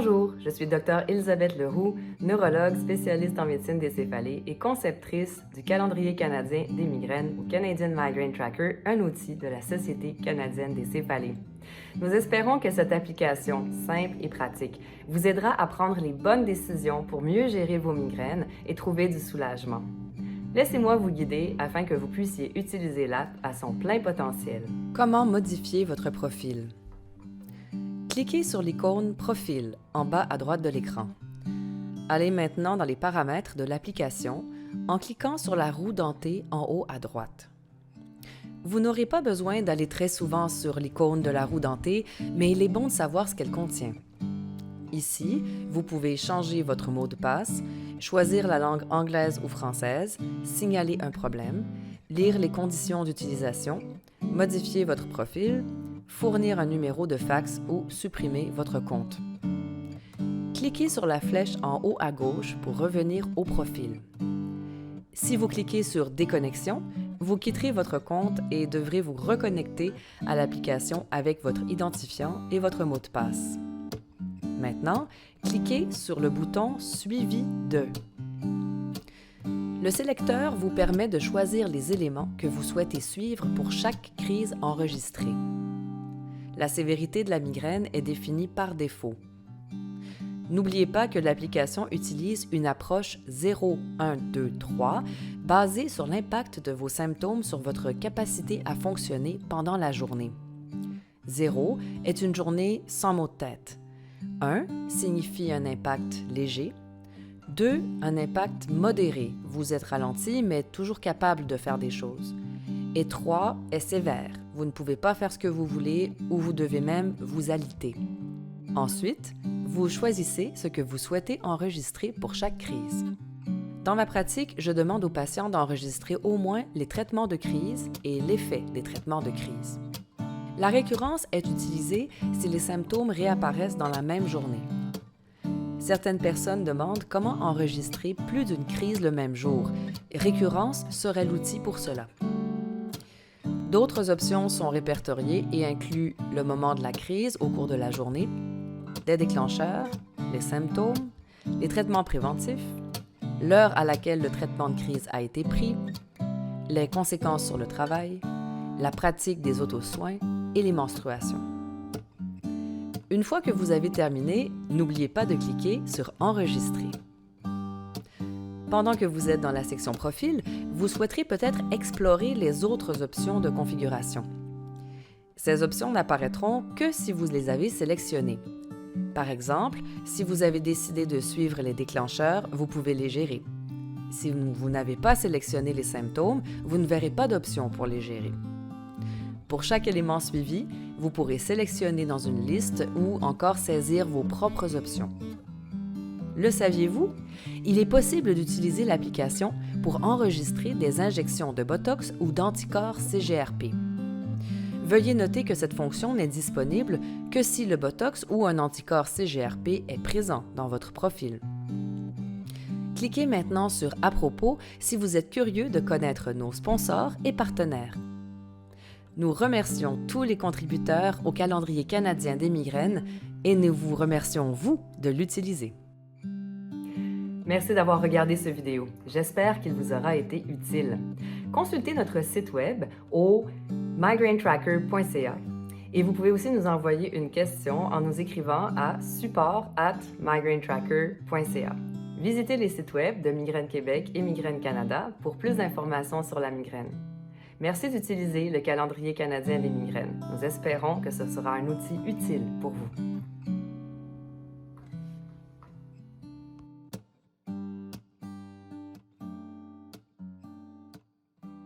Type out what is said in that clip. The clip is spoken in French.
Bonjour, je suis Dr Elisabeth Leroux, neurologue spécialiste en médecine des céphalées et conceptrice du calendrier canadien des migraines ou Canadian Migraine Tracker, un outil de la Société canadienne des céphalées. Nous espérons que cette application, simple et pratique, vous aidera à prendre les bonnes décisions pour mieux gérer vos migraines et trouver du soulagement. Laissez-moi vous guider afin que vous puissiez utiliser l'app à son plein potentiel. Comment modifier votre profil? Cliquez sur l'icône « Profil » en bas à droite de l'écran. Allez maintenant dans les paramètres de l'application en cliquant sur la roue dentée en haut à droite. Vous n'aurez pas besoin d'aller très souvent sur l'icône de la roue dentée, mais il est bon de savoir ce qu'elle contient. Ici, vous pouvez changer votre mot de passe, choisir la langue anglaise ou française, signaler un problème, lire les conditions d'utilisation, modifier votre profil, fournir un numéro de fax ou supprimer votre compte. Cliquez sur la flèche en haut à gauche pour revenir au profil. Si vous cliquez sur « Déconnexion », vous quitterez votre compte et devrez vous reconnecter à l'application avec votre identifiant et votre mot de passe. Maintenant, cliquez sur le bouton « Suivi de ». Le sélecteur vous permet de choisir les éléments que vous souhaitez suivre pour chaque crise enregistrée. La sévérité de la migraine est définie par défaut. N'oubliez pas que l'application utilise une approche 0, 1, 2, 3 basée sur l'impact de vos symptômes sur votre capacité à fonctionner pendant la journée. 0 est une journée sans maux de tête. 1 signifie un impact léger. 2, un impact modéré. Vous êtes ralenti, mais toujours capable de faire des choses. Et 3 est sévère. Vous ne pouvez pas faire ce que vous voulez ou vous devez même vous aliter. Ensuite, vous choisissez ce que vous souhaitez enregistrer pour chaque crise. Dans ma pratique, je demande aux patients d'enregistrer au moins les traitements de crise et l'effet des traitements de crise. La récurrence est utilisée si les symptômes réapparaissent dans la même journée. Certaines personnes demandent comment enregistrer plus d'une crise le même jour. Récurrence serait l'outil pour cela. D'autres options sont répertoriées et incluent le moment de la crise au cours de la journée, des déclencheurs, les symptômes, les traitements préventifs, l'heure à laquelle le traitement de crise a été pris, les conséquences sur le travail, la pratique des autosoins et les menstruations. Une fois que vous avez terminé, n'oubliez pas de cliquer sur « Enregistrer ». Pendant que vous êtes dans la section « Profil », vous souhaiterez peut-être explorer les autres options de configuration. Ces options n'apparaîtront que si vous les avez sélectionnées. Par exemple, si vous avez décidé de suivre les déclencheurs, vous pouvez les gérer. Si vous n'avez pas sélectionné les symptômes, vous ne verrez pas d'option pour les gérer. Pour chaque élément suivi, vous pourrez sélectionner dans une liste ou encore saisir vos propres options. Le saviez-vous? Il est possible d'utiliser l'application pour enregistrer des injections de Botox ou d'anticorps CGRP. Veuillez noter que cette fonction n'est disponible que si le Botox ou un anticorps CGRP est présent dans votre profil. Cliquez maintenant sur « À propos » si vous êtes curieux de connaître nos sponsors et partenaires. Nous remercions tous les contributeurs au calendrier canadien des migraines et nous vous remercions, vous, de l'utiliser. Merci d'avoir regardé cette vidéo. J'espère qu'il vous aura été utile. Consultez notre site web au migrainetracker.ca et vous pouvez aussi nous envoyer une question en nous écrivant à support@migrainetracker.ca. Visitez les sites web de Migraine Québec et Migraine Canada pour plus d'informations sur la migraine. Merci d'utiliser le calendrier canadien des migraines. Nous espérons que ce sera un outil utile pour vous.